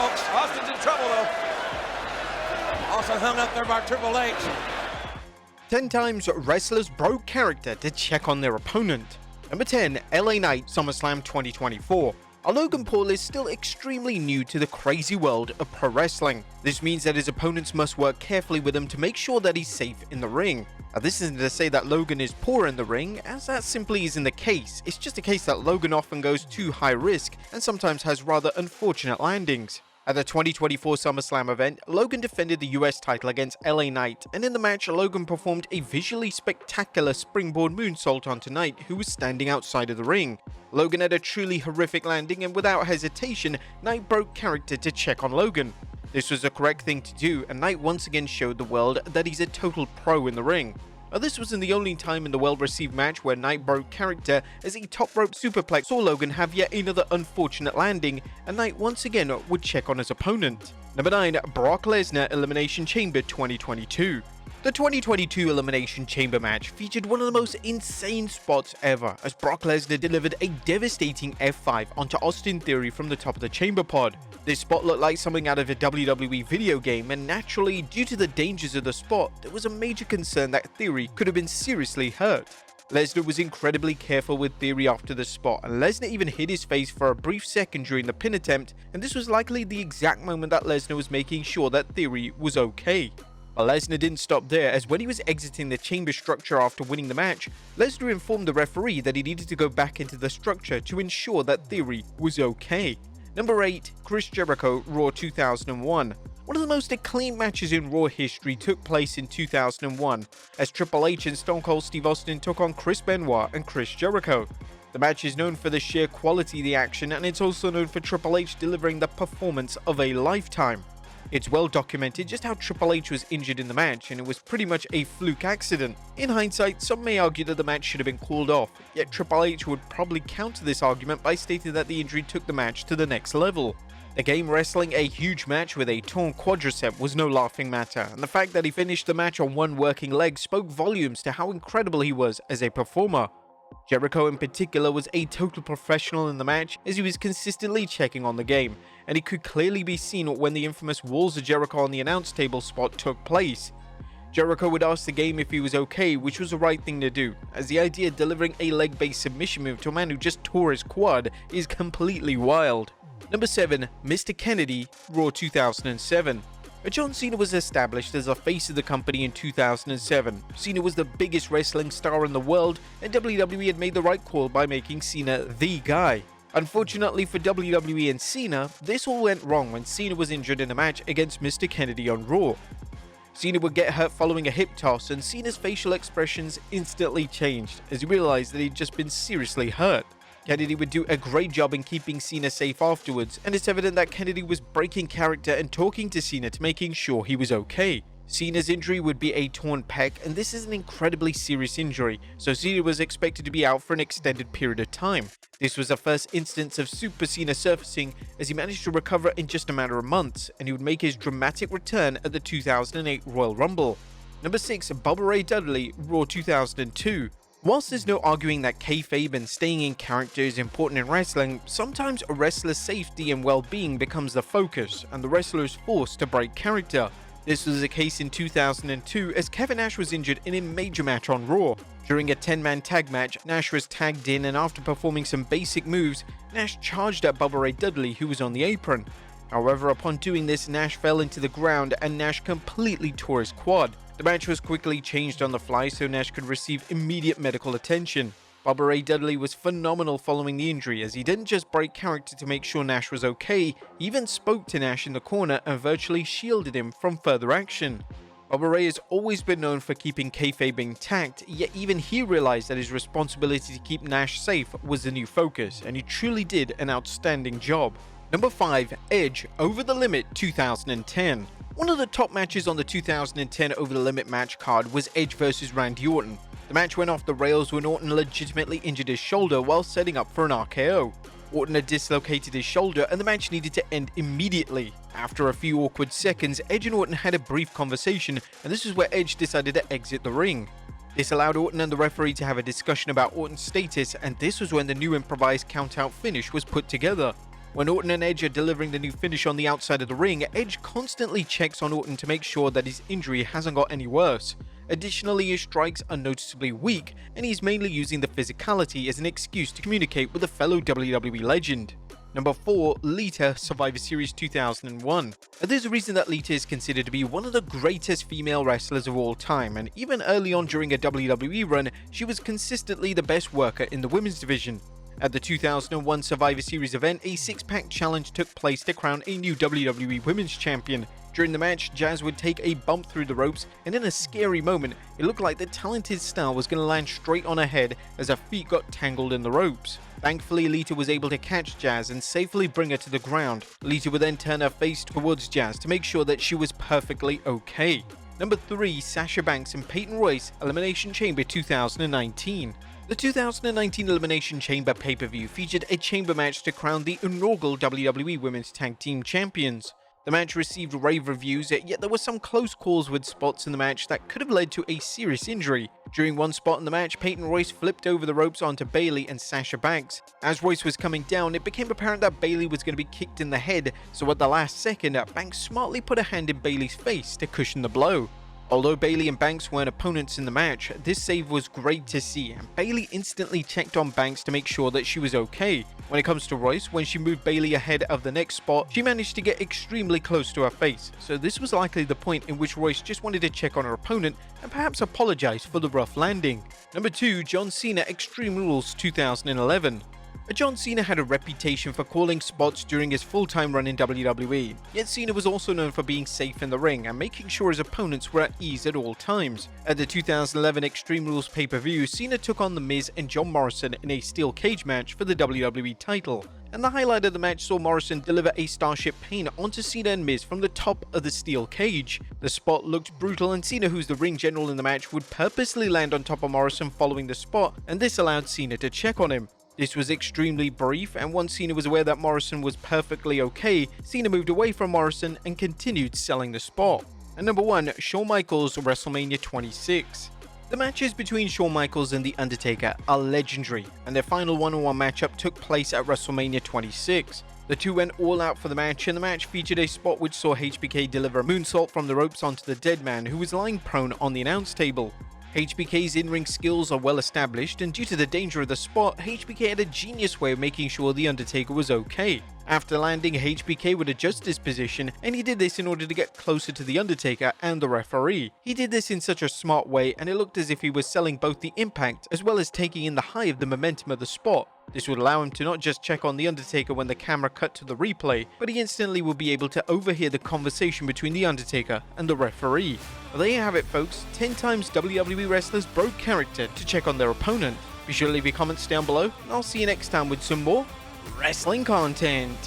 folks. Austin's in trouble, though. Also hung up there by Triple H. 10 times wrestlers broke character to check on their opponent. Number 10, LA Knight SummerSlam 2024. Logan Paul is still extremely new to the crazy world of pro wrestling. This means that his opponents must work carefully with him to make sure that he's safe in the ring. Now, this isn't to say that Logan is poor in the ring, as that simply isn't the case. It's just a case that Logan often goes too high risk and sometimes has rather unfortunate landings. At the 2024 SummerSlam event, Logan defended the US title against LA Knight, and in the match, Logan performed a visually spectacular springboard moonsault onto Knight, who was standing outside of the ring. Logan had a truly horrific landing, and without hesitation, Knight broke character to check on Logan. This was the correct thing to do, and Knight once again showed the world that he's a total pro in the ring. Now, this wasn't the only time in the well-received match where Knight broke character, as a top rope superplex saw Logan have yet another unfortunate landing, and Knight once again would check on his opponent. Number 9, Brock Lesnar Elimination Chamber 2022. The 2022 Elimination Chamber match featured one of the most insane spots ever, as Brock Lesnar delivered a devastating F5 onto Austin Theory from the top of the chamber pod. This spot looked like something out of a WWE video game, and naturally, due to the dangers of the spot, there was a major concern that Theory could have been seriously hurt. Lesnar was incredibly careful with Theory after the spot, and Lesnar even hid his face for a brief second during the pin attempt, and this was likely the exact moment that Lesnar was making sure that Theory was okay. But Lesnar didn't stop there, as when he was exiting the chamber structure after winning the match, Lesnar informed the referee that he needed to go back into the structure to ensure that Theory was okay. Number 8, Chris Jericho Raw 2001. One of the most acclaimed matches in Raw history took place in 2001, as Triple H and Stone Cold Steve Austin took on Chris Benoit and Chris Jericho. The match is known for the sheer quality of the action, and it's also known for Triple H delivering the performance of a lifetime. It's well documented just how Triple H was injured in the match, and it was pretty much a fluke accident. In hindsight, some may argue that the match should have been called off, yet Triple H would probably counter this argument by stating that the injury took the match to the next level. Again, wrestling a huge match with a torn quadricep was no laughing matter, and the fact that he finished the match on one working leg spoke volumes to how incredible he was as a performer. Jericho in particular was a total professional in the match, as he was consistently checking on the game, and it could clearly be seen when the infamous Walls of Jericho on the announce table spot took place. Jericho would ask the game if he was okay, which was the right thing to do, as the idea of delivering a leg-based submission move to a man who just tore his quad is completely wild. Number 7, Mr. Kennedy, Raw 2007. John Cena was established as the face of the company in 2007. Cena was the biggest wrestling star in the world, and WWE had made the right call by making Cena the guy. Unfortunately for WWE and Cena, this all went wrong when Cena was injured in a match against Mr. Kennedy on Raw. Cena would get hurt following a hip toss, and Cena's facial expressions instantly changed as he realized that he'd just been seriously hurt. Kennedy would do a great job in keeping Cena safe afterwards, and it's evident that Kennedy was breaking character and talking to Cena to making sure he was okay. Cena's injury would be a torn pec, and this is an incredibly serious injury, so Cena was expected to be out for an extended period of time. This was the first instance of Super Cena surfacing, as he managed to recover in just a matter of months, and he would make his dramatic return at the 2008 Royal Rumble. Number 6, Bubba Ray Dudley, Raw 2002. Whilst there's no arguing that kayfabe and staying in character is important in wrestling, sometimes a wrestler's safety and well-being becomes the focus, and the wrestler is forced to break character. This was the case in 2002, as Kevin Nash was injured in a major match on Raw. During a 10-man tag match, Nash was tagged in, and after performing some basic moves, Nash charged at Bubba Ray Dudley, who was on the apron. However, upon doing this, Nash fell into the ground, and Nash completely tore his quad. The match was quickly changed on the fly so Nash could receive immediate medical attention. Bubba Ray Dudley was phenomenal following the injury, as he didn't just break character to make sure Nash was okay, he even spoke to Nash in the corner and virtually shielded him from further action. Bubba Ray has always been known for keeping kayfabe intact, yet even he realized that his responsibility to keep Nash safe was the new focus, and he truly did an outstanding job. Number 5, Edge Over the Limit 2010. One of the top matches on the 2010 Over the Limit match card was Edge vs Randy Orton. The match went off the rails when Orton legitimately injured his shoulder while setting up for an RKO. Orton had dislocated his shoulder and the match needed to end immediately. After a few awkward seconds, Edge and Orton had a brief conversation, and this is where Edge decided to exit the ring. This allowed Orton and the referee to have a discussion about Orton's status, and this was when the new improvised count-out finish was put together. When Orton and Edge are delivering the new finish on the outside of the ring, Edge constantly checks on Orton to make sure that his injury hasn't got any worse. Additionally, his strikes are noticeably weak, and he's mainly using the physicality as an excuse to communicate with a fellow WWE legend. Number 4. Lita, Survivor Series 2001. There's a reason that Lita is considered to be one of the greatest female wrestlers of all time, and even early on during a WWE run, she was consistently the best worker in the women's division. At the 2001 Survivor Series event, a six-pack challenge took place to crown a new WWE Women's Champion. During the match, Jazz would take a bump through the ropes, and in a scary moment, it looked like the talented star was going to land straight on her head as her feet got tangled in the ropes. Thankfully, Lita was able to catch Jazz and safely bring her to the ground. Lita would then turn her face towards Jazz to make sure that she was perfectly okay. Number 3. Sasha Banks and Payton Royce, Elimination Chamber 2019. The 2019 Elimination Chamber pay-per-view featured a chamber match to crown the inaugural WWE Women's Tag Team Champions. The match received rave reviews, yet there were some close calls with spots in the match that could have led to a serious injury. During one spot in the match, Payton Royce flipped over the ropes onto Bayley and Sasha Banks. As Royce was coming down, it became apparent that Bayley was going to be kicked in the head, so at the last second, Banks smartly put a hand in Bayley's face to cushion the blow. Although Bayley and Banks weren't opponents in the match, this save was great to see, and Bayley instantly checked on Banks to make sure that she was okay. When it comes to Royce, when she moved Bayley ahead of the next spot, she managed to get extremely close to her face, so this was likely the point in which Royce just wanted to check on her opponent and perhaps apologize for the rough landing. Number 2. John Cena, Extreme Rules 2011. John Cena had a reputation for calling spots during his full-time run in WWE, yet Cena was also known for being safe in the ring and making sure his opponents were at ease at all times. At the 2011 Extreme Rules pay-per-view, Cena took on The Miz and John Morrison in a steel cage match for the WWE title, and the highlight of the match saw Morrison deliver a Starship Pain onto Cena and Miz from the top of the steel cage. The spot looked brutal, and Cena, who's the ring general in the match, would purposely land on top of Morrison following the spot, and this allowed Cena to check on him. This was extremely brief, and once Cena was aware that Morrison was perfectly okay, Cena moved away from Morrison and continued selling the spot. And number 1, Shawn Michaels, WrestleMania 26. The matches between Shawn Michaels and The Undertaker are legendary, and their final one-on-one matchup took place at WrestleMania 26. The two went all out for the match, and the match featured a spot which saw HBK deliver a moonsault from the ropes onto the dead man, who was lying prone on the announce table. HBK's in-ring skills are well established, and due to the danger of the spot, HBK had a genius way of making sure The Undertaker was okay. After landing, HBK would adjust his position, and he did this in order to get closer to The Undertaker and the referee. He did this in such a smart way, and it looked as if he was selling both the impact as well as taking in the high of the momentum of the spot. This would allow him to not just check on The Undertaker when the camera cut to the replay, but he instantly would be able to overhear the conversation between The Undertaker and the referee. Well, there you have it, folks. 10 times WWE wrestlers broke character to check on their opponent. Be sure to leave your comments down below, and I'll see you next time with some more wrestling content.